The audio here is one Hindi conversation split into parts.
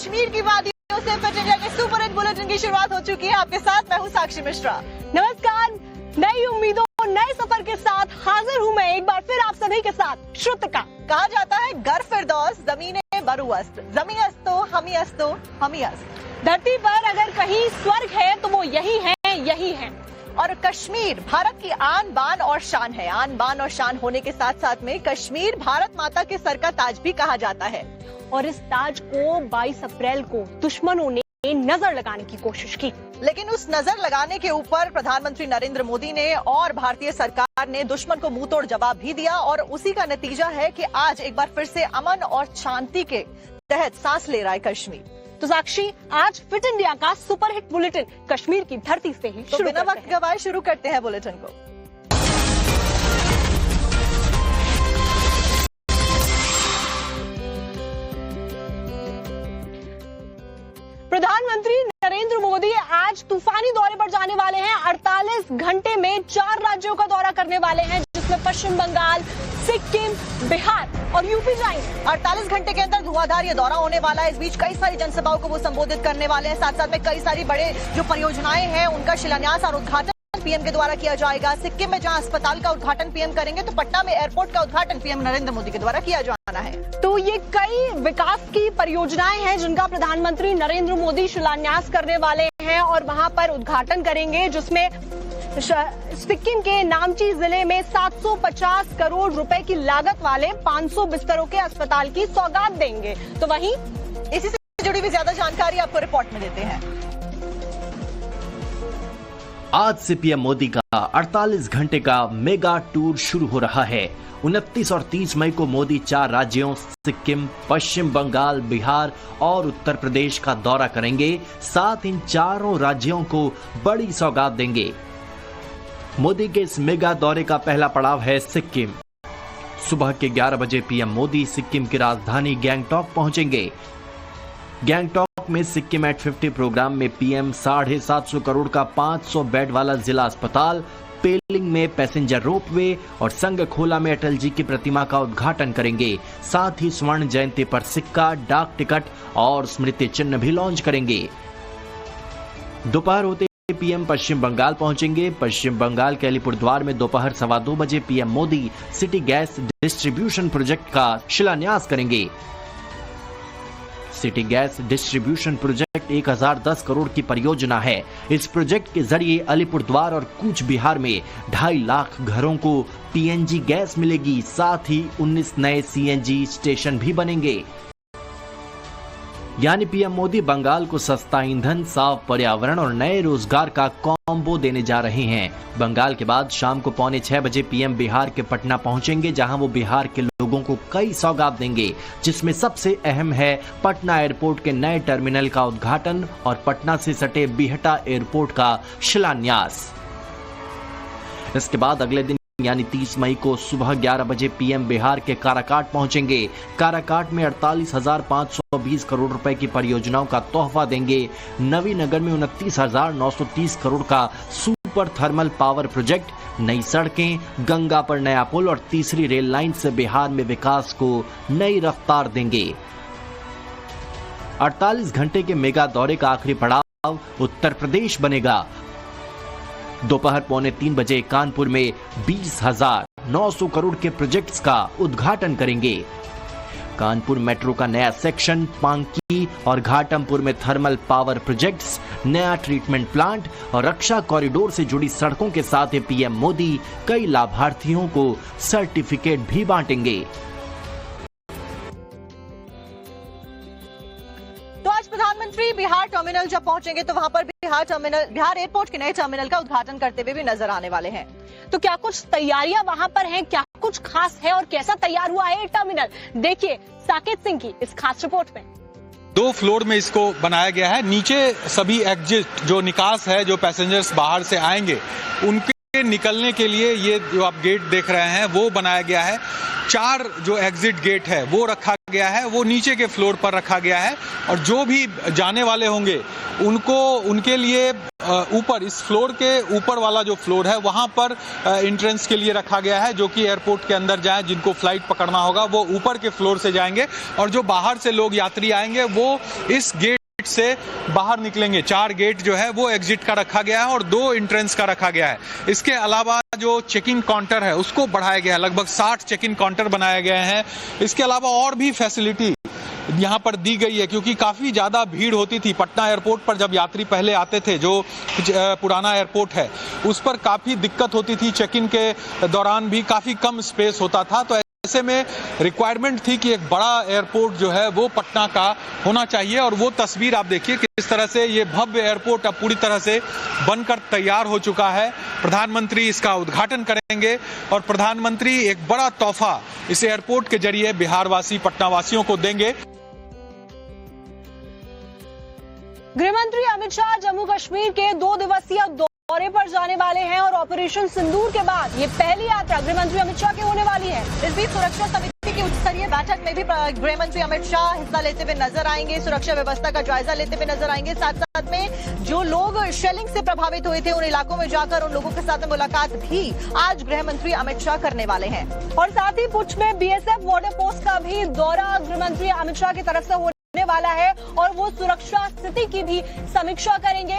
कश्मीर की वादियों से फिट इंडिया के सुपर हिट बुलेटिन की शुरुआत हो चुकी है। आपके साथ मैं हूं साक्षी मिश्रा। नमस्कार, नई उम्मीदों नए सफर के साथ हाजिर हूं मैं एक बार फिर आप सभी के साथ। श्रुतिका, कहा जाता है गर फिरदौस जमीने बरुअस्त, जमी अस्तो हमी अस्तो हमी अस्त। धरती पर अगर कहीं स्वर्ग है तो वो यही है। और कश्मीर भारत की आन बान और शान है। आन बान और शान होने के साथ साथ में कश्मीर भारत माता के सर का ताज भी कहा जाता है। और इस ताज को 22 अप्रैल को दुश्मनों ने नजर लगाने की कोशिश की, लेकिन उस नजर लगाने के ऊपर प्रधानमंत्री नरेंद्र मोदी ने और भारतीय सरकार ने दुश्मन को मुंहतोड़ जवाब भी दिया। और उसी का नतीजा है कि आज एक बार फिर से अमन और शांति के तहत सांस ले रहा है कश्मीर। तो साक्षी, आज फिट इंडिया का सुपर हिट बुलेटिन कश्मीर की धरती से ही तो बिना वक्त गवाए शुरू करते हैं बुलेटिन को। प्रधानमंत्री नरेंद्र मोदी आज तूफानी दौरे पर जाने वाले हैं। 48 घंटे में 4 राज्यों का दौरा करने वाले हैं, जिसमें पश्चिम बंगाल, सिक्किम, बिहार और यूपी जाएंगे। 48 घंटे के अंदर धुआंधार ये दौरा होने वाला है। इस बीच कई सारी जनसभाओं को वो संबोधित करने वाले हैं। साथ साथ में कई सारी बड़े जो परियोजनाएं हैं उनका शिलान्यास और उद्घाटन पीएम के द्वारा किया जाएगा। सिक्किम में जहां अस्पताल का उद्घाटन पीएम करेंगे, तो पटना में एयरपोर्ट का उद्घाटन पीएम नरेंद्र मोदी के द्वारा किया जाना है। तो ये कई विकास की परियोजनाएं हैं जिनका प्रधानमंत्री नरेंद्र मोदी शिलान्यास करने वाले हैं और वहां पर उद्घाटन करेंगे, जिसमें सिक्किम के नामची जिले में 750 करोड़ रुपए की लागत वाले 500 बिस्तरों के अस्पताल की सौगात देंगे। तो वहीं इसी से जुड़ी भी ज्यादा जानकारी आपको रिपोर्ट में देते हैं। आज से पीएम मोदी का 48 घंटे का मेगा टूर शुरू हो रहा है। 29 और 30 मई को मोदी 4 राज्यों सिक्किम, पश्चिम बंगाल, बिहार और उत्तर प्रदेश का दौरा करेंगे। साथ इन चारों राज्यों को बड़ी सौगात देंगे। मोदी के इस मेगा दौरे का पहला पड़ाव है सिक्किम। सुबह के 11 बजे पीएम मोदी सिक्किम की राजधानी गैंगटॉक पहुंचेंगे। गैंगटॉक में सिक्किम एट 50 प्रोग्राम में पीएम 750 करोड़ का 500 बेड वाला जिला अस्पताल, पेलिंग में पैसेंजर रोपवे और संगखोला में अटल जी की प्रतिमा का उद्घाटन करेंगे। साथ ही स्वर्ण जयंती पर सिक्का, डाक टिकट और स्मृति चिन्ह भी लॉन्च करेंगे। दोपहर होते पीएम पश्चिम बंगाल पहुंचेंगे। पश्चिम बंगाल के अलीपुरद्वार में दोपहर 2:15 बजे PM Modi city gas distribution project का शिलान्यास करेंगे। City gas distribution project 1010 crore की परियोजना है। इस प्रोजेक्ट के जरिए अलीपुरद्वार और कूच बिहार में 2.5 लाख घरों को पीएनजी गैस मिलेगी। साथ ही 19 नए सीएनजी स्टेशन भी बनेंगे। यानी पीएम मोदी बंगाल को सस्ता ईंधन, साफ पर्यावरण और नए रोजगार का कॉम्बो देने जा रहे हैं। बंगाल के बाद शाम को 5:45 बजे पीएम बिहार के पटना पहुंचेंगे, जहां वो बिहार के लोगों को कई सौगात देंगे, जिसमें सबसे अहम है पटना एयरपोर्ट के नए टर्मिनल का उद्घाटन और पटना से सटे बिहटा एयरपोर्ट का शिलान्यास। इसके बाद अगले दिन यानी 30 मई को सुबह 11 बजे पीएम बिहार के काराकाट पहुंचेंगे। काराकाट में 48,520 करोड़ रुपए की परियोजनाओं का तोहफा देंगे। नवीनगर में 29,930 करोड़ का सुपर थर्मल पावर प्रोजेक्ट, नई सड़कें, गंगा पर नया पुल और तीसरी रेल लाइन से बिहार में विकास को नई रफ्तार देंगे। 48 घंटे के मेगा दौरे का आखिरी पड़ाव उत्तर प्रदेश बनेगा। दोपहर 2:45 बजे कानपुर में 20,900 करोड़ के प्रोजेक्ट्स का उद्घाटन करेंगे। कानपुर मेट्रो का नया सेक्शन, पांकी और घाटमपुर में थर्मल पावर प्रोजेक्ट्स, नया ट्रीटमेंट प्लांट और रक्षा कॉरिडोर से जुड़ी सड़कों के साथ पीएम मोदी कई लाभार्थियों को सर्टिफिकेट भी बांटेंगे। प्रधानमंत्री बिहार टर्मिनल जब पहुंचेंगे तो वहां पर बिहार एयरपोर्ट के नए टर्मिनल का उद्घाटन करते हुए भी नजर आने वाले हैं। तो क्या कुछ तैयारियां वहां पर हैं, क्या कुछ खास है और कैसा तैयार हुआ है ये टर्मिनल, देखिए साकेत सिंह की इस खास रिपोर्ट में। 2 फ्लोर में इसको बनाया गया है। नीचे सभी एग्जिट जो निकास है, जो पैसेंजर्स बाहर से आएंगे उनके निकलने के लिए ये जो आप गेट देख रहे हैं वो बनाया गया है। 4 जो एग्जिट गेट है वो रखा गया है, वो नीचे के फ्लोर पर रखा गया है और जो भी जाने वाले होंगे उनके लिए ऊपर, इस फ्लोर के ऊपर वाला जो फ्लोर है वहां पर एंट्रेंस के लिए रखा गया है, जो कि एयरपोर्ट के अंदर जाएं, जिनको फ्लाइट पकड़ना होगा वो ऊपर के फ्लोर से जाएंगे, और जो बाहर से लोग यात्री आएंगे वो इस गेट से बाहर निकलेंगे। 4 गेट जो है वो एग्जिट का रखा गया है और 2 एंट्रेंस का रखा गया है। इसके अलावा जो चेक इन काउंटर है उसको बढ़ाया गया है, लगभग 60 चेक इन काउंटर बनाए गए हैं। इसके अलावा और भी फैसिलिटी यहाँ पर दी गई है, क्योंकि काफी ज्यादा भीड़ होती थी पटना एयरपोर्ट पर। जब यात्री पहले आते थे, जो पुराना एयरपोर्ट है उस पर काफी दिक्कत होती थी, चेक इन के दौरान भी काफी कम स्पेस होता था। तो ऐसे में रिक्वायरमेंट थी कि एक बड़ा एयरपोर्ट जो है वो पटना का होना चाहिए, और वो तस्वीर आप देखिए किस तरह से ये भव्य एयरपोर्ट अब पूरी तरह से बनकर तैयार हो चुका है। प्रधानमंत्री इसका उद्घाटन करेंगे और प्रधानमंत्री एक बड़ा तोहफा इस एयरपोर्ट के जरिए बिहारवासी, पटनावासियों को देंगे। गृहमंत्री अमित शाह जम्मू कश्मीर के 2 दिवसीय दौरे पर जाने वाले हैं और ऑपरेशन सिंदूर के बाद ये पहली यात्रा गृहमंत्री अमित शाह की होने वाली है। इस बीच सुरक्षा समिति की उच्च स्तरीय बैठक में भी गृहमंत्री अमित शाह हिस्सा लेते हुए नजर आएंगे, सुरक्षा व्यवस्था का जायजा लेते हुए नजर आएंगे। साथ साथ में जो लोग शेलिंग से प्रभावित हुए थे उन इलाकों में जाकर उन लोगों के साथ में मुलाकात भी आज गृहमंत्री अमित शाह करने वाले हैं। और साथ ही पुंछ में बीएसएफ बॉर्डर पोस्ट का भी दौरा गृहमंत्री अमित शाह की तरफ से होने वाला है और वो सुरक्षा स्थिति की भी समीक्षा करेंगे।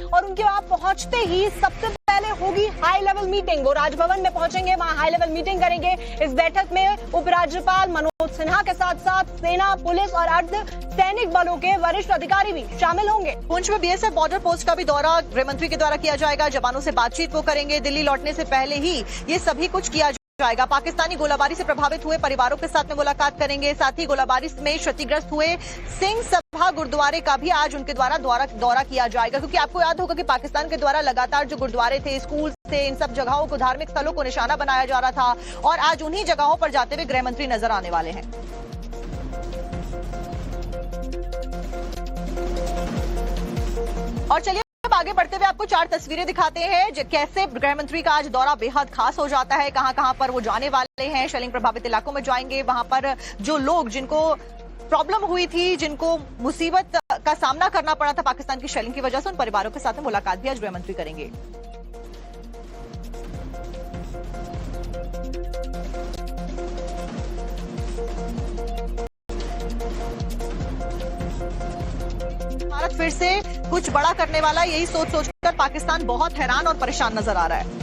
और उनके वहां पहुंचते ही सबसे पहले होगी हाई लेवल मीटिंग। वो राजभवन में पहुंचेंगे, वहां हाई लेवल मीटिंग करेंगे। इस बैठक में उपराज्यपाल मनोज सिन्हा के साथ साथ सेना, पुलिस और अर्ध सैनिक बलों के वरिष्ठ अधिकारी भी शामिल होंगे। पुंछ में बीएसएफ बॉर्डर पोस्ट का भी दौरा गृहमंत्री के द्वारा किया जाएगा। जवानों से बातचीत वो करेंगे। दिल्ली लौटने से पहले ही ये सभी कुछ किया जाएगा। पाकिस्तानी गोलाबारी से प्रभावित हुए परिवारों के साथ में मुलाकात करेंगे। साथ ही गोलाबारी में क्षतिग्रस्त हुए सिंह सभा गुरुद्वारे का भी आज उनके द्वारा दौरा किया जाएगा, क्योंकि आपको याद होगा कि पाकिस्तान के द्वारा लगातार जो गुरुद्वारे थे, स्कूल थे, इन सब जगहों को, धार्मिक स्थलों को निशाना बनाया जा रहा था, और आज उन्हीं जगहों पर जाते हुए गृहमंत्री नजर आने वाले हैं। और चलिए अब आगे बढ़ते हुए आपको 4 तस्वीरें दिखाते हैं कैसे गृहमंत्री का आज दौरा बेहद खास हो जाता है। कहां पर वो जाने वाले हैं। शेलिंग प्रभावित इलाकों में जाएंगे, वहां पर जो लोग जिनको प्रॉब्लम हुई थी, जिनको मुसीबत का सामना करना पड़ा था पाकिस्तान की शेलिंग की वजह से, उन परिवारों के साथ मुलाकात भी आज गृहमंत्री करेंगे। भारत फिर से कुछ बड़ा करने वाला, यही सोचकर पाकिस्तान बहुत हैरान और परेशान नजर आ रहा है।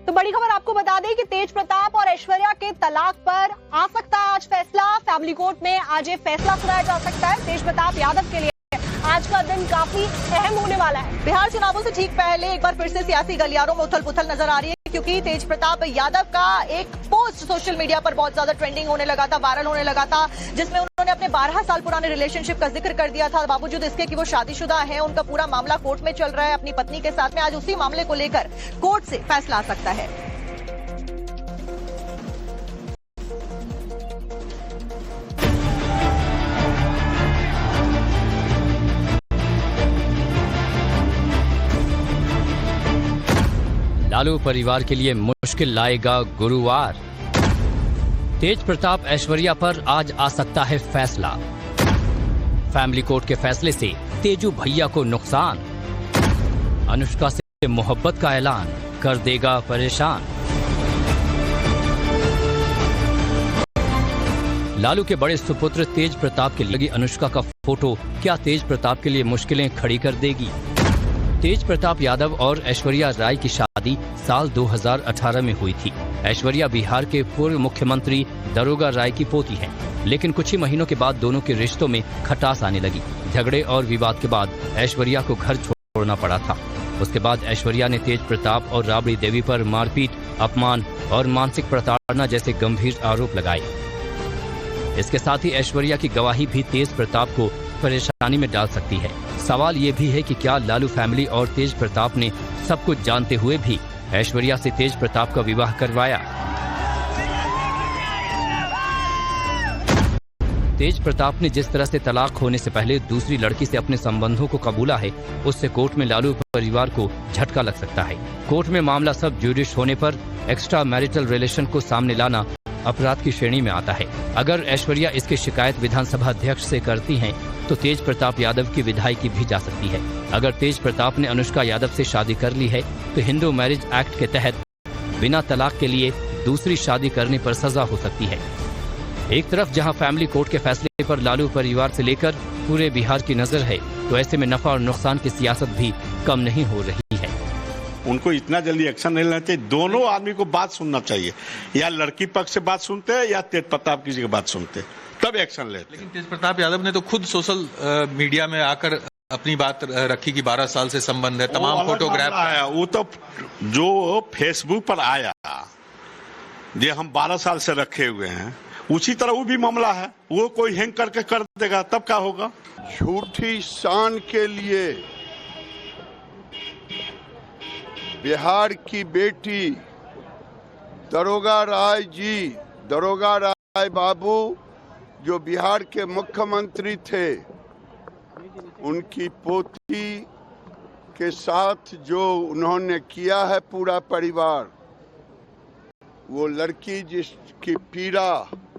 तो बड़ी खबर आपको बता दें कि तेज प्रताप और ऐश्वर्या के तलाक पर आ सकता है आज फैसला। फैमिली कोर्ट में आज ये फैसला सुनाया जा सकता है। तेज प्रताप यादव के लिए आज का दिन काफी अहम होने वाला है। बिहार चुनावों से ठीक पहले एक बार फिर से सियासी गलियारों में उथल पुथल नजर आ रही है, क्योंकि तेज प्रताप यादव का एक पोस्ट सोशल मीडिया पर बहुत ज्यादा ट्रेंडिंग होने लगा था, वायरल होने लगा था, जिसमें उन्होंने अपने 12 साल पुराने रिलेशनशिप का जिक्र कर दिया था। बावजूद इसके कि वो शादीशुदा है, उनका पूरा मामला कोर्ट में चल रहा है अपनी पत्नी के साथ में। आज उसी मामले को लेकर कोर्ट से फैसला आ सकता है। लालू परिवार के लिए मुश्किल लाएगा गुरुवार। तेज प्रताप ऐश्वर्या पर आज आ सकता है फैसला। फैमिली कोर्ट के फैसले से तेजू भैया को नुकसान। अनुष्का से मोहब्बत का ऐलान कर देगा परेशान। लालू के बड़े सुपुत्र तेज प्रताप के लगी अनुष्का का फोटो क्या तेज प्रताप के लिए मुश्किलें खड़ी कर देगी? तेज प्रताप यादव और ऐश्वर्या राय की शादी साल 2018 में हुई थी। ऐश्वर्या बिहार के पूर्व मुख्यमंत्री दरोगा राय की पोती हैं, लेकिन कुछ ही महीनों के बाद दोनों के रिश्तों में खटास आने लगी। झगड़े और विवाद के बाद ऐश्वर्या को घर छोड़ना पड़ा था। उसके बाद ऐश्वर्या ने तेज प्रताप और राबड़ी देवी पर मारपीट, अपमान और मानसिक प्रताड़ना जैसे गंभीर आरोप लगाए। इसके साथ ही ऐश्वर्या की गवाही भी तेज प्रताप को परेशानी में डाल सकती है। सवाल ये भी है कि क्या लालू फैमिली और तेज प्रताप ने सब कुछ जानते हुए भी ऐश्वर्या से तेज प्रताप का विवाह करवाया? तेज प्रताप ने जिस तरह से तलाक होने से पहले दूसरी लड़की से अपने संबंधों को कबूला है, उससे कोर्ट में लालू परिवार को झटका लग सकता है। कोर्ट में मामला सब ज्यूडिश होने पर एक्स्ट्रा मैरिटल रिलेशन को सामने लाना अपराध की श्रेणी में आता है। अगर ऐश्वर्या इसकी शिकायत विधानसभा अध्यक्ष से करती हैं, तो तेज प्रताप यादव की विधायकी भी जा सकती है। अगर तेज प्रताप ने अनुष्का यादव से शादी कर ली है, तो हिंदू मैरिज एक्ट के तहत बिना तलाक के लिए दूसरी शादी करने पर सजा हो सकती है। एक तरफ जहां फैमिली कोर्ट के फैसले पर लालू परिवार से लेकर पूरे बिहार की नजर है, तो ऐसे में नफा और नुकसान की सियासत भी कम नहीं हो रही है। उनको इतना जल्दी एक्शन नहीं लेना चाहिए। दोनों आदमी को बात सुनना चाहिए, या लड़की पक्ष से बात सुनते हैं या तेज प्रताप किसी की बात सुनते हैं, तब एक्शन लेते। लेकिन तेज प्रताप यादव ने तो खुद सोशल मीडिया में आकर अपनी बात रखी कि 12 साल से संबंध है, तमाम फोटोग्राफ आया। वो तो जो फेसबुक पर आया, ये हम 12 साल से रखे हुए हैं, उसी तरह वो भी मामला है। वो कोई हैंग करके कर देगा, तब क्या होगा? झूठी शान के लिए बिहार की बेटी दरोगा राय बाबू जो बिहार के मुख्यमंत्री थे, उनकी पोती के साथ जो उन्होंने किया है पूरा परिवार, वो लड़की जिसकी पीड़ा,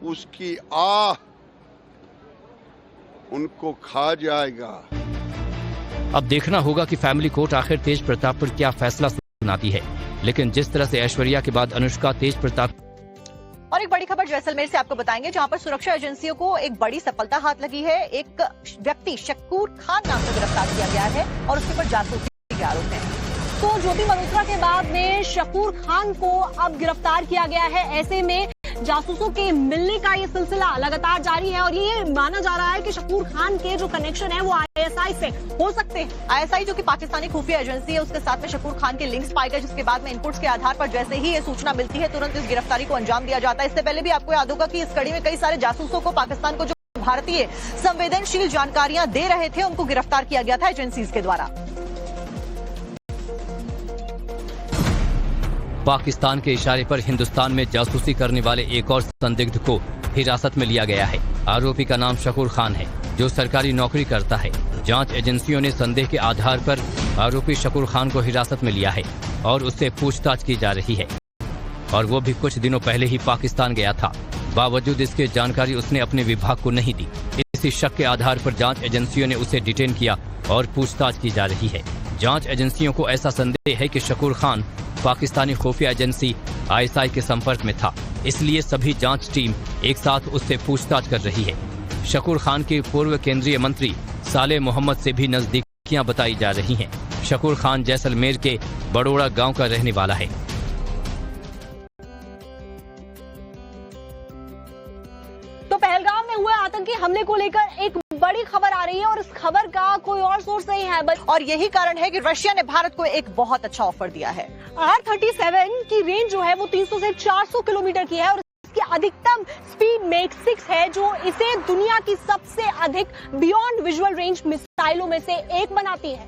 उसकी आह उनको खा जाएगा। अब देखना होगा कि फैमिली कोर्ट आखिर तेज प्रताप पर क्या फैसला सुनाती है। लेकिन जिस तरह से ऐश्वर्या के बाद अनुष्का तेज प्रताप। और एक बड़ी खबर जैसलमेर से आपको बताएंगे, जहां पर सुरक्षा एजेंसियों को एक बड़ी सफलता हाथ लगी है। एक व्यक्ति शकूर खान नाम से गिरफ्तार किया गया है और उसके ऊपर जासूसी के आरोप हैं। तो ज्योति मल्होत्रा के बाद में शकूर खान को अब गिरफ्तार किया गया है। ऐसे में जासूसों के मिलने का ये सिलसिला लगातार जारी है और ये माना जा रहा है कि शकूर खान के जो कनेक्शन है वो आईएसआई से हो सकते हैं। आईएसआई जो कि पाकिस्तानी खुफिया एजेंसी है, उसके साथ में शकूर खान के लिंक्स पाए गए, जिसके बाद में इनपुट्स के आधार पर जैसे ही ये सूचना मिलती है, तुरंत इस गिरफ्तारी को अंजाम दिया जाता है। इससे पहले भी आपको याद होगा कि इस कड़ी में कई सारे जासूसों को, पाकिस्तान को जो भारतीय संवेदनशील जानकारियां दे रहे थे, उनको गिरफ्तार किया गया था एजेंसीज के द्वारा। पाकिस्तान के इशारे पर हिंदुस्तान में जासूसी करने वाले एक और संदिग्ध को हिरासत में लिया गया है। आरोपी का नाम शकूर खान है, जो सरकारी नौकरी करता है। जांच एजेंसियों ने संदेह के आधार पर आरोपी शकूर खान को हिरासत में लिया है और उससे पूछताछ की जा रही है। और वो भी कुछ दिनों पहले ही पाकिस्तान गया था। बावजूद इसके जानकारी उसने अपने विभाग को नहीं दी। इसी शक के आधार पर जांच एजेंसियों ने उसे डिटेन किया और पूछताछ की जा रही है। जांच एजेंसियों को ऐसा संदेह है कि शकूर खान पाकिस्तानी खुफिया एजेंसी आईएसआई के संपर्क में था, इसलिए सभी जांच टीम एक साथ उससे पूछताछ कर रही है। शकूर खान के पूर्व केंद्रीय मंत्री साले मोहम्मद से भी नजदीकियां बताई जा रही हैं। शकूर खान जैसलमेर के बड़ोड़ा गांव का रहने वाला है। तो पहलगाम में हुए आतंकी हमले को लेकर एक बड़ी खबर आ रही है और इस खबर का कोई और सोर्स नहीं है, और यही कारण है कि रशिया ने भारत को एक बहुत अच्छा ऑफर दिया है। R-37 की रेंज जो है वो 300 से 400 किलोमीटर की है और इसकी अधिकतम स्पीड मैक 6 है, जो इसे दुनिया की सबसे अधिक बियॉन्ड विजुअल रेंज मिसाइलों में से एक बनाती है।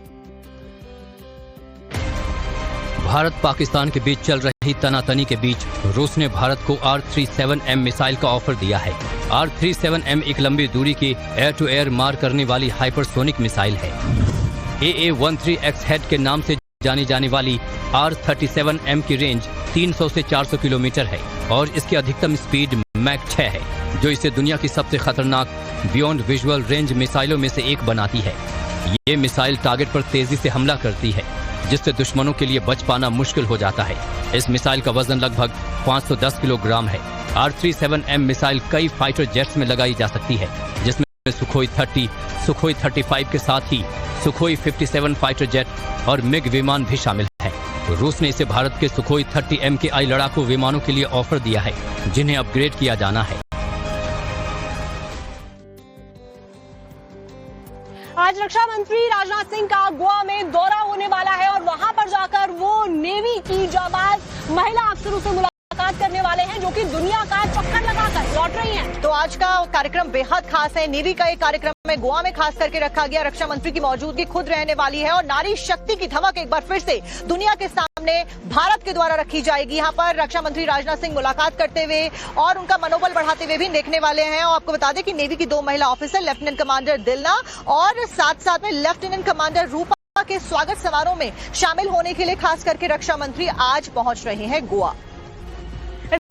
भारत पाकिस्तान के बीच चल रही तनातनी के बीच रूस ने भारत को R-37M मिसाइल का ऑफर दिया है। R-37M एक लंबी दूरी की एयर टू एयर मार करने वाली हाइपरसोनिक मिसाइल है। AA-13X हेड के नाम से जानी जाने वाली R-37M की रेंज 300 से 400 किलोमीटर है और इसकी अधिकतम स्पीड मैक 6 है, जो इसे दुनिया की सबसे खतरनाक बियॉन्ड विजुअल रेंज मिसाइलों में से एक बनाती है। ये मिसाइल टारगेट पर तेजी से हमला करती है, जिससे दुश्मनों के लिए बच पाना मुश्किल हो जाता है। इस मिसाइल का वजन लगभग 510 किलोग्राम है। R-37M मिसाइल कई फाइटर जेट्स में लगाई जा सकती है, जिसमें सुखोई 30, सुखोई 35 के साथ ही सुखोई 57 फाइटर जेट और मिग विमान भी शामिल है। रूस ने इसे भारत के सुखोई 30 MKI लड़ाकू विमानों के लिए ऑफर दिया है, जिन्हें अपग्रेड किया जाना है। आज रक्षा मंत्री राजनाथ सिंह का गोवा में दौरा होने वाला है और वहां पर जाकर वो नेवी की जाबाज महिला अफसरों से मुलाकात करने वाले हैं, जो कि दुनिया का चक्कर लगाकर लौट रही हैं। तो आज का कार्यक्रम बेहद खास है। नेवी का एक कार्यक्रम में गोवा में खास करके रखा गया। रक्षा मंत्री की मौजूदगी खुद रहने वाली है और नारी शक्ति की धमक एक बार फिर से दुनिया के सामने भारत के द्वारा रखी जाएगी। यहाँ पर रक्षा मंत्री राजनाथ सिंह मुलाकात करते हुए और उनका मनोबल बढ़ाते हुए भी देखने वाले हैं। और आपको बता दें कि नेवी की 2 महिला ऑफिसर लेफ्टिनेंट कमांडर दिलना और साथ साथ में लेफ्टिनेंट कमांडर रूपा के स्वागत समारोह में शामिल होने के लिए खास करके रक्षा मंत्री आज पहुंच रहे हैं गोवा।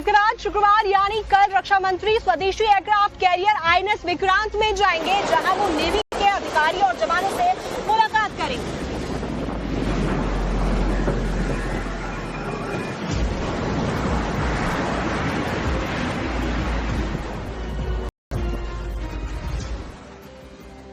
लेकर आज शुक्रवार यानी कल रक्षा मंत्री स्वदेशी एयरक्राफ्ट कैरियर INS विक्रांत में जाएंगे, जहां वो नेवी के अधिकारी और जवानों से मुलाकात करेंगे।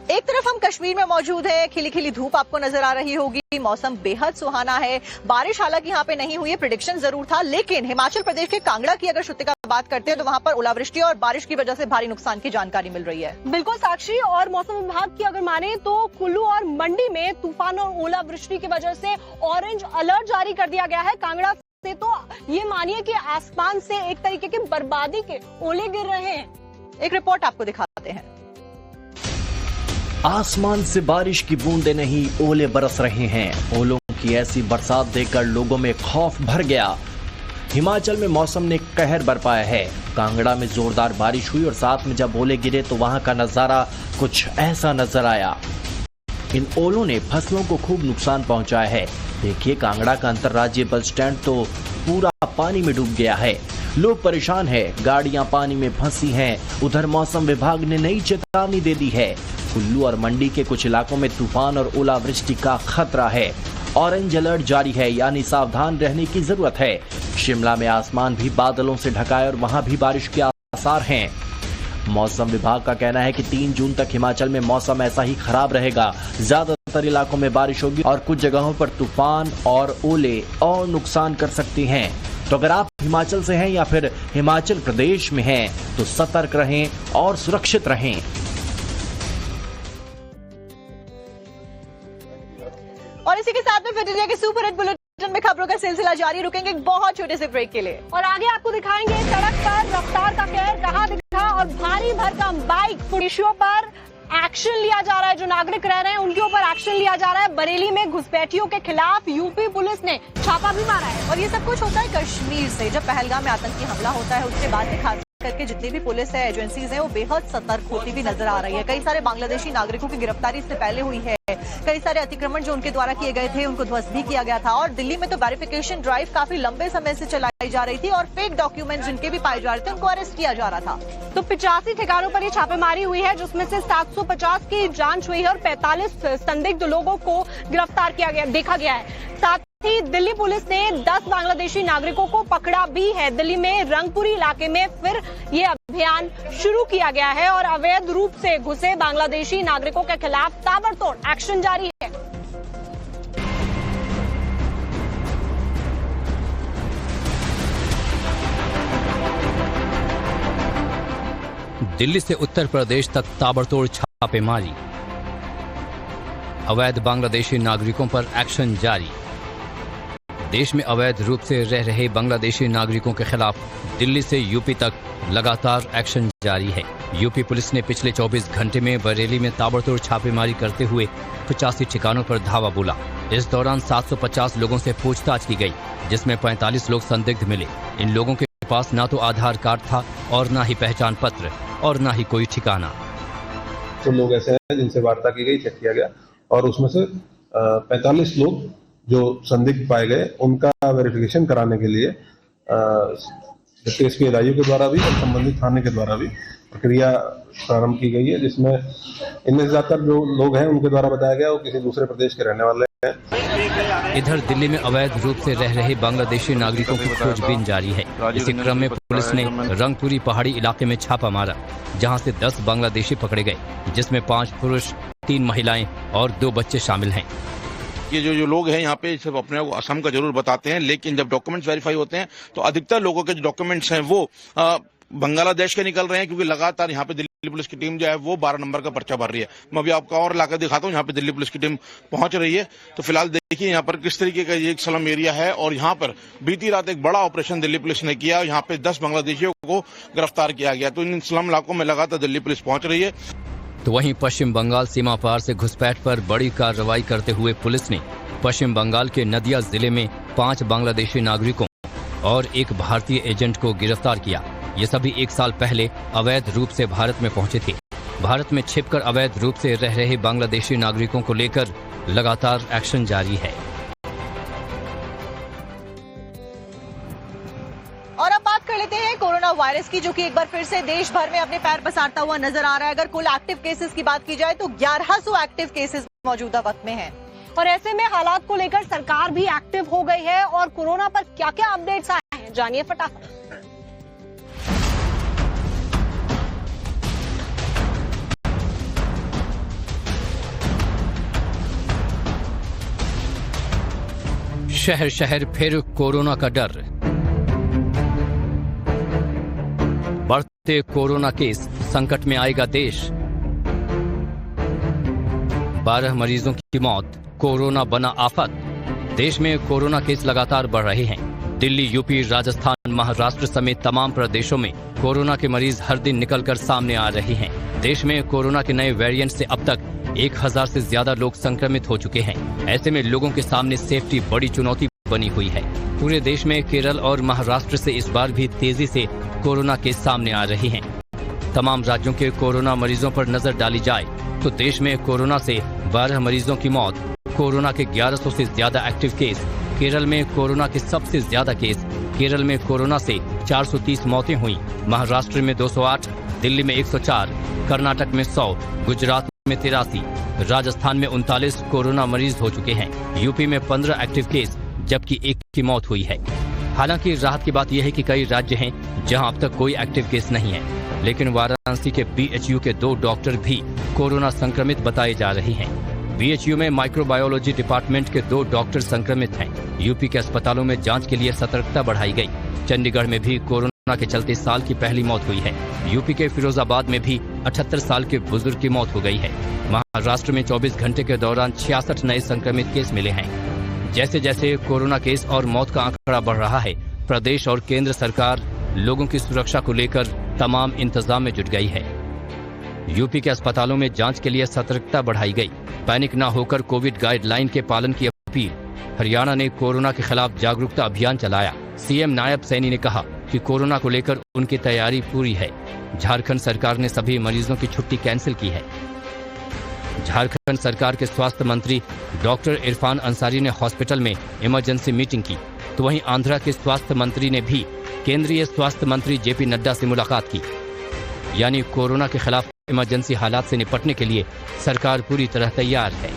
एक तरफ हम कश्मीर में मौजूद हैं, खिली खिली धूप आपको नजर आ रही होगी, मौसम बेहद सुहाना है। बारिश हालांकि यहाँ पे नहीं हुई है, प्रेडिक्शन जरूर था, लेकिन हिमाचल प्रदेश के कांगड़ा की अगर छुट्टी का बात करते हैं तो वहां पर ओलावृष्टि और बारिश की वजह से भारी नुकसान की जानकारी मिल रही है। बिल्कुल साक्षी, और मौसम विभाग की अगर माने तो कुल्लू और मंडी में तूफान और ओलावृष्टि की वजह से ऑरेंज अलर्ट जारी कर दिया गया है। कांगड़ा से तो ये मानिए कि आसमान से एक तरीके की बर्बादी के ओले गिर रहे हैं। एक रिपोर्ट आपको दिखाते हैं। आसमान से बारिश की बूंदें नहीं, ओले बरस रहे हैं। ओलों की ऐसी बरसात देखकर लोगों में खौफ भर गया। हिमाचल में मौसम ने कहर बरपाया है। कांगड़ा में जोरदार बारिश हुई और साथ में जब ओले गिरे तो वहां का नजारा कुछ ऐसा नजर आया। इन ओलों ने फसलों को खूब नुकसान पहुंचाया है। देखिए, कांगड़ा का अंतर्राज्यीय बस स्टैंड तो पूरा पानी में डूब गया है। लोग परेशान हैं, गाड़ियां पानी में फंसी हैं। उधर मौसम विभाग ने नई चेतावनी दे दी है। कुल्लू और मंडी के कुछ इलाकों में तूफान और ओलावृष्टि का खतरा है। ऑरेंज अलर्ट जारी है, यानी सावधान रहने की जरूरत है। शिमला में आसमान भी बादलों से ढका है और वहां भी बारिश के आसार हैं। मौसम विभाग का कहना है कि 3 जून तक हिमाचल में मौसम ऐसा ही खराब रहेगा। ज्यादातर इलाकों में बारिश होगी और कुछ जगहों पर तूफान और ओले और नुकसान कर सकती हैं। तो अगर आप हिमाचल से हैं या फिर हिमाचल प्रदेश में हैं तो सतर्क रहें और सुरक्षित रहें। और इसी के साथ में फिट इंडिया के सुपर हिट बुलेटिन में खबरों का सिलसिला जारी, रुकेंगे एक बहुत छोटे से ब्रेक के लिए और आगे आपको दिखाएंगे सड़क पर रफ्तार का कहर कहां दिखा और भारी भरकम बाइक पुलिसों पर एक्शन लिया जा रहा है। जो नागरिक रह रहे हैं उनके ऊपर एक्शन लिया जा रहा है। बरेली में घुसपैठियों के खिलाफ यूपी पुलिस ने छापा भी मारा है। और ये सब कुछ होता है कश्मीर से। जब पहलगाम में आतंकी हमला होता है उसके बाद से खास करके जितनी भी पुलिस है, एजेंसीज हैं, वो बेहद सतर्क होती भी नजर आ रही है। कई सारे बांग्लादेशी नागरिकों की गिरफ्तारी इससे पहले हुई है। कई सारे अतिक्रमण जो उनके द्वारा किए गए थे उनको ध्वस्त भी किया गया था। और दिल्ली में तो वेरिफिकेशन ड्राइव काफी लंबे समय से चलाई जा रही थी और फेक डॉक्यूमेंट जिनके भी पाए जा रहे थे उनको अरेस्ट किया जा रहा था। तो 85 ठिकानों पर ये छापेमारी हुई है, जिसमें से 750 की जांच हुई है और 45 संदिग्ध लोगों को गिरफ्तार किया गया देखा गया है। साथ ही दिल्ली पुलिस ने 10 बांग्लादेशी नागरिकों को पकड़ा भी है। दिल्ली में रंगपुरी इलाके में फिर ये अभियान शुरू किया गया है और अवैध रूप से घुसे बांग्लादेशी नागरिकों के खिलाफ ताबड़तोड़ एक्शन जारी है। दिल्ली से उत्तर प्रदेश तक ताबड़तोड़ छापेमारी, अवैध बांग्लादेशी नागरिकों पर एक्शन जारी। देश में अवैध रूप से रह रहे बांग्लादेशी नागरिकों के खिलाफ दिल्ली से यूपी तक लगातार एक्शन जारी है। यूपी पुलिस ने पिछले 24 घंटे में बरेली में ताबड़तोड़ छापेमारी करते हुए 85 ठिकानों पर धावा बोला। इस दौरान 750 लोगों से पूछताछ की गई, जिसमें 45 लोग संदिग्ध मिले। इन लोगों के पास ना तो आधार कार्ड था और ना ही पहचान पत्र और ना ही कोई ठिकाना। तो लोग ऐसे हैं जिनसे वार्ता की गई, चेक किया गया और उसमें से 45 लोग जो संदिग्ध पाए गए उनका वेरिफिकेशन कराने के लिए एसपी एलआईयू के द्वारा भी और संबंधित थाने के द्वारा भी प्रक्रिया प्रारंभ की गई है, जिसमें इनमें से ज्यादातर जो लोग हैं उनके द्वारा बताया गया वो किसी दूसरे प्रदेश के रहने वाले हैं। इधर दिल्ली में अवैध रूप से रह रहे बांग्लादेशी नागरिकों की खोजबीन जारी है। इसी क्रम में पुलिस ने रंगपुरी पहाड़ी इलाके में छापा मारा, जहां से 10 बांग्लादेशी पकड़े गए, जिसमें 5 पुरुष, 3 महिलाएं और 2 बच्चे शामिल हैं। ये जो लोग हैं यहाँ पे सब अपने को असम का जरूर बताते हैं, लेकिन जब डॉक्यूमेंट्स वेरीफाई होते हैं तो अधिकतर लोगों के जो डॉक्यूमेंट्स हैं वो बांग्लादेश के निकल रहे हैं, क्योंकि लगातार यहाँ पे दिल्ली पुलिस की टीम जो है वो 12 नंबर का पर्चा भर रही है। मैं अभी आपको और इलाका दिखाता हूँ, यहाँ पे दिल्ली पुलिस की टीम पहुंच रही है। तो फिलहाल देखिए यहाँ पर किस तरीके का ये एक स्लम एरिया है और यहाँ पर बीती रात एक बड़ा ऑपरेशन दिल्ली पुलिस ने किया। यहाँ पे 10 बांग्लादेशियों को गिरफ्तार किया गया। तो इन स्लम इलाकों में लगातार दिल्ली पुलिस पहुंच रही है। तो वहीं पश्चिम बंगाल सीमा पार से घुसपैठ पर बड़ी कार्रवाई करते हुए पुलिस ने पश्चिम बंगाल के नदिया जिले में 5 बांग्लादेशी नागरिकों और एक भारतीय एजेंट को गिरफ्तार किया। ये सभी 1 साल पहले अवैध रूप से भारत में पहुंचे थे। भारत में छिपकर अवैध रूप से रह रहे बांग्लादेशी नागरिकों को लेकर लगातार एक्शन जारी है। और अब बात कर लेते हैं वायरस की, जो कि एक बार फिर से देश भर में अपने पैर पसारता हुआ नजर आ रहा है। अगर कुल एक्टिव केसेस की बात की जाए तो 1100 एक्टिव केसेस मौजूदा वक्त में हैं। और ऐसे में हालात को लेकर सरकार भी एक्टिव हो गई है और कोरोना पर क्या क्या अपडेट्स आए हैं जानिए फटाफट। शहर शहर फिर कोरोना का डर। बढ़ते कोरोना केस, संकट में आएगा देश। 12 मरीजों की मौत, कोरोना बना आफत। देश में कोरोना केस लगातार बढ़ रहे हैं। दिल्ली, यूपी, राजस्थान, महाराष्ट्र समेत तमाम प्रदेशों में कोरोना के मरीज हर दिन निकलकर सामने आ रहे हैं। देश में कोरोना के नए वेरिएंट से अब तक 1000 से ज्यादा लोग संक्रमित हो चुके हैं। ऐसे में लोगों के सामने सेफ्टी बड़ी चुनौती बनी हुई है। पूरे देश में केरल और महाराष्ट्र से इस बार भी तेजी से कोरोना केस सामने आ रहे हैं। तमाम राज्यों के कोरोना मरीजों पर नजर डाली जाए तो देश में कोरोना से 12 मरीजों की मौत, कोरोना के 1100 से ज्यादा एक्टिव केस। केरल में कोरोना के सबसे ज्यादा केस। केरल में कोरोना से 430 मौतें हुई। महाराष्ट्र में 208, दिल्ली में 104, कर्नाटक में 100, गुजरात में 83, राजस्थान में 39 कोरोना मरीज हो चुके हैं। यूपी में 15 एक्टिव केस जबकि 1 की मौत हुई है। हालांकि राहत की बात यह है कि कई राज्य हैं जहां अब तक कोई एक्टिव केस नहीं है, लेकिन वाराणसी के BHU के 2 डॉक्टर भी कोरोना संक्रमित बताए जा रहे हैं। BHU में माइक्रोबायोलॉजी डिपार्टमेंट के 2 डॉक्टर संक्रमित हैं। यूपी के अस्पतालों में जांच के लिए सतर्कता बढ़ाई गई। चंडीगढ़ में भी कोरोना के चलते साल की पहली मौत हुई है। यूपी के फिरोजाबाद में भी 78 साल के बुजुर्ग की मौत हो गई है। महाराष्ट्र में 24 घंटे के दौरान 66 नए संक्रमित केस मिले हैं। जैसे जैसे कोरोना केस और मौत का आंकड़ा बढ़ रहा है, प्रदेश और केंद्र सरकार लोगों की सुरक्षा को लेकर तमाम इंतजाम में जुट गई है। यूपी के अस्पतालों में जांच के लिए सतर्कता बढ़ाई गई। पैनिक न होकर कोविड गाइडलाइन के पालन की अपील। हरियाणा ने कोरोना के खिलाफ जागरूकता अभियान चलाया। CM नायब सैनी ने कहा कि कोरोना को लेकर उनकी तैयारी पूरी है। झारखंड सरकार ने सभी मरीजों की छुट्टी कैंसिल की है। झारखंड सरकार के स्वास्थ्य मंत्री डॉक्टर इरफान अंसारी ने हॉस्पिटल में इमरजेंसी मीटिंग की, तो वहीं आंध्रा के स्वास्थ्य मंत्री ने भी केंद्रीय स्वास्थ्य मंत्री JP नड्डा से मुलाकात की। यानी कोरोना के खिलाफ इमरजेंसी हालात से निपटने के लिए सरकार पूरी तरह तैयार है।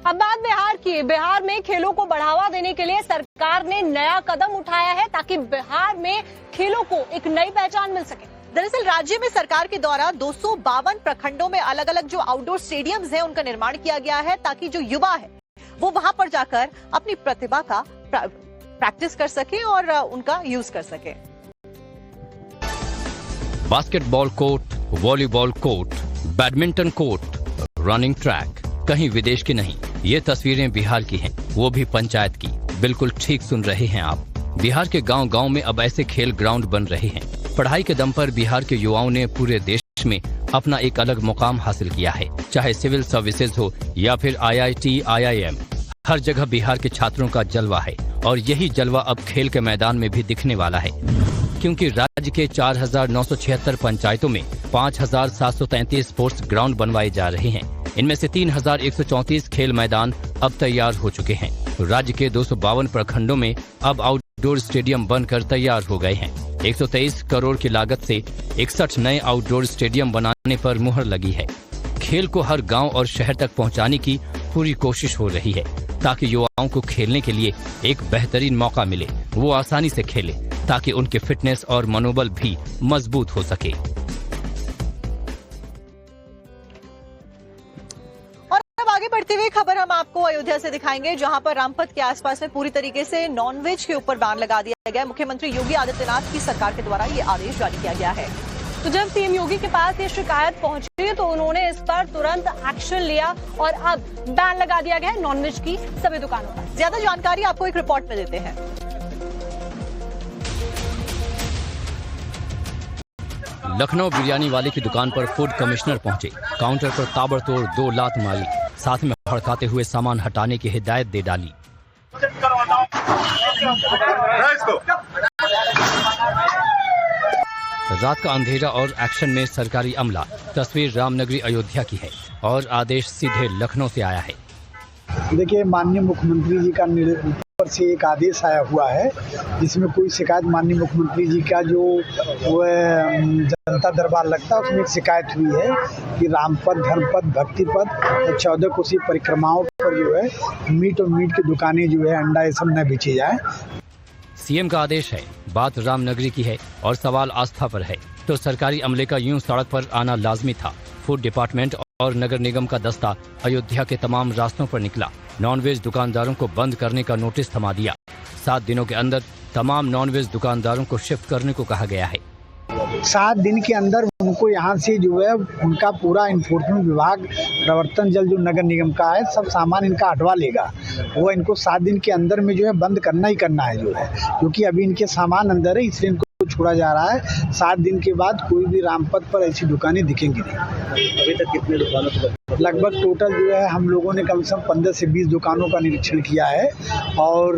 अब बात बिहार की। बिहार में खेलों को बढ़ावा देने के लिए सरकार ने नया कदम उठाया है ताकि बिहार में खेलों को एक नई पहचान मिल सके। दरअसल राज्य में सरकार के द्वारा 252 प्रखंडों में अलग अलग जो आउटडोर स्टेडियम्स हैं उनका निर्माण किया गया है ताकि जो युवा है वो वहां पर जाकर अपनी प्रतिभा का प्रैक्टिस कर सके और उनका यूज कर सके। Basketball court, volleyball court, badminton court, running track, कहीं विदेश की नहीं, ये तस्वीरें बिहार की हैं, वो भी पंचायत की। बिल्कुल ठीक सुन रहे हैं आप। बिहार के गांव-गांव में अब ऐसे खेल ग्राउंड बन रहे हैं। पढ़ाई के दम पर बिहार के युवाओं ने पूरे देश में अपना एक अलग मुकाम हासिल किया है। चाहे सिविल सर्विसेज हो या फिर IIT, IIM, हर जगह बिहार के छात्रों का जलवा है और यही जलवा अब खेल के मैदान में भी दिखने वाला है, क्योंकि राज्य के 4976 पंचायतों में 5733 स्पोर्ट्स ग्राउंड बनवाए जा रहे हैं। इनमें से 3134 खेल मैदान अब तैयार हो चुके हैं। राज्य के 252 प्रखंडों में अब आउटडोर स्टेडियम बनकर तैयार हो गए हैं। 123 करोड़ की लागत से 61 नए आउटडोर स्टेडियम बनाने पर मुहर लगी है। खेल को हर गांव और शहर तक पहुंचाने की पूरी कोशिश हो रही है ताकि युवाओं को खेलने के लिए एक बेहतरीन मौका मिले, वो आसानी से खेले ताकि उनके फिटनेस और मनोबल भी मजबूत हो सके। आगे बढ़ते हुए खबर हम आपको अयोध्या से दिखाएंगे, जहां पर रामपथ के आसपास में पूरी तरीके से नॉनवेज के ऊपर बैन लगा दिया गया है। मुख्यमंत्री योगी आदित्यनाथ की सरकार के द्वारा ये आदेश जारी किया गया है। तो जब CM योगी के पास ये शिकायत पहुंची तो उन्होंने इस पर तुरंत एक्शन लिया और अब बैन लगा दिया गया है नॉनवेज की सभी दुकानों पर। ज्यादा जानकारी आपको एक रिपोर्ट में देते हैं। लखनऊ बिरयानी वाले की दुकान पर फूड कमिश्नर पहुंचे। काउंटर पर ताबड़तोड़ 2 लात मारी, साथ में हड़काते हुए सामान हटाने की हिदायत दे डाली। रात का अंधेरा और एक्शन में सरकारी अमला। तस्वीर रामनगरी अयोध्या की है और आदेश सीधे लखनऊ से आया है। देखिए, माननीय मुख्यमंत्री जी का पर से एक आदेश आया हुआ है जिसमें कोई शिकायत माननीय मुख्यमंत्री जी का जो जनता दरबार लगता है उसमें एक शिकायत हुई है कि रामपद, धर्मपद, भक्तिपद और 14 कोसी परिक्रमाओं पर जो है मीट और मीट की दुकानें जो है अंडा ये सब न बेची जाए। सीएम का आदेश है, बात रामनगरी की है और सवाल आस्था पर है, तो सरकारी अमले का यूं सड़क पर आना लाजमी था। फूड डिपार्टमेंट और नगर निगम का दस्ता अयोध्या के तमाम रास्तों पर निकला। नॉनवेज दुकानदारों को बंद करने का नोटिस थमा दिया। 7 दिनों के अंदर तमाम नॉनवेज दुकानदारों को शिफ्ट करने को कहा गया है। 7 दिन के अंदर उनको यहाँ से जो है उनका पूरा इन्फोर्समेंट विभाग, प्रवर्तन जल जो नगर निगम का है, सब सामान इनका हटवा लेगा। वो इनको 7 दिन के अंदर में जो है बंद करना ही करना है जो है, क्योंकि अभी इनके सामान अंदर है, इसलिए इनको छोड़ा जा रहा है। 7 दिन के बाद कोई भी रामपथ पर ऐसी दुकानें दिखेंगी नहीं। अभी तक कितने दुकानों पर लगभग टोटल जो है हम लोगों ने कम से कम 15 से 20 दुकानों का निरीक्षण किया है और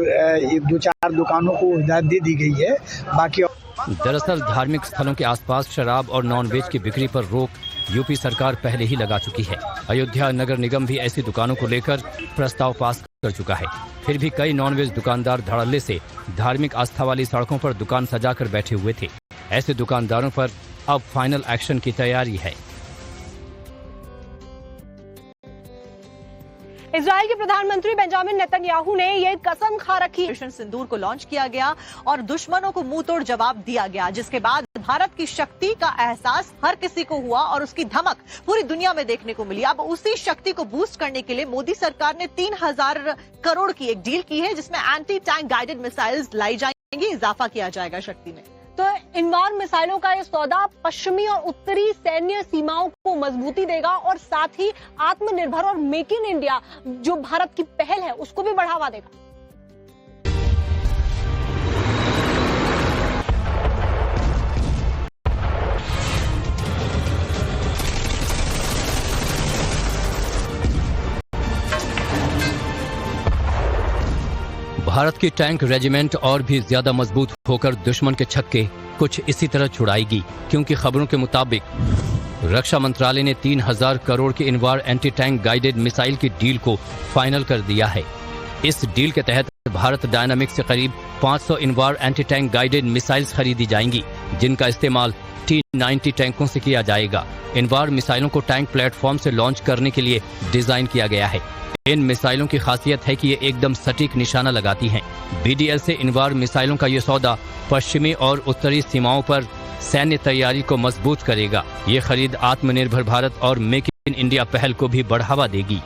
2-4 दुकानों को हिदायत दे दी गई है। बाकी दरअसल धार्मिक स्थलों के आसपास शराब और नॉनवेज की बिक्री पर रोक यूपी सरकार पहले ही लगा चुकी है। अयोध्या नगर निगम भी ऐसी दुकानों को लेकर प्रस्ताव पास कर चुका है। फिर भी कई नॉनवेज दुकानदार धड़ल्ले से धार्मिक आस्था वाली सड़कों पर दुकान सजाकर बैठे हुए थे। ऐसे दुकानदारों पर अब फाइनल एक्शन की तैयारी है। इजराइल के प्रधानमंत्री बेंजामिन नेतन्याहू ने ये कसम खा रखी। ऑपरेशन सिंदूर को लॉन्च किया गया और दुश्मनों को मुंह तोड़ जवाब दिया गया, जिसके बाद भारत की शक्ति का एहसास हर किसी को हुआ और उसकी धमक पूरी दुनिया में देखने को मिली। अब उसी शक्ति को बूस्ट करने के लिए मोदी सरकार ने 3000 करोड़ की एक डील की है, जिसमें एंटी टैंक गाइडेड मिसाइल्स लाई जाएंगी, इजाफा किया जाएगा शक्ति में। तो इनवार मिसाइलों का ये सौदा पश्चिमी और उत्तरी सैन्य सीमाओं को मजबूती देगा और साथ ही आत्मनिर्भर और मेक इन इंडिया जो भारत की पहल है उसको भी बढ़ावा देगा। भारत की टैंक रेजिमेंट और भी ज्यादा मजबूत होकर दुश्मन के छक्के कुछ इसी तरह छुड़ाएगी, क्योंकि खबरों के मुताबिक रक्षा मंत्रालय ने 3000 करोड़ की Invar anti tank guided missile की डील को फाइनल कर दिया है। इस डील के तहत भारत डायनामिक्स से करीब 500 Invar anti tank guided missiles खरीदी जाएंगी, जिनका इस्तेमाल T-90 टैंकों से किया जाएगा। इनवार मिसाइलों को टैंक प्लेटफॉर्म से लॉन्च करने के लिए डिजाइन किया गया है। इन मिसाइलों की खासियत है कि ये एकदम सटीक निशाना लगाती हैं। BDL से इनवार मिसाइलों का ये सौदा पश्चिमी और उत्तरी सीमाओं पर सैन्य तैयारी को मजबूत करेगा। ये खरीद आत्मनिर्भर भारत और मेक इन इंडिया पहल को भी बढ़ावा देगी।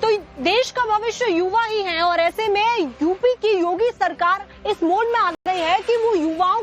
तो देश का भविष्य युवा ही है और ऐसे में यूपी की योगी सरकार इस मोड में आ गई है कि वो युवाओं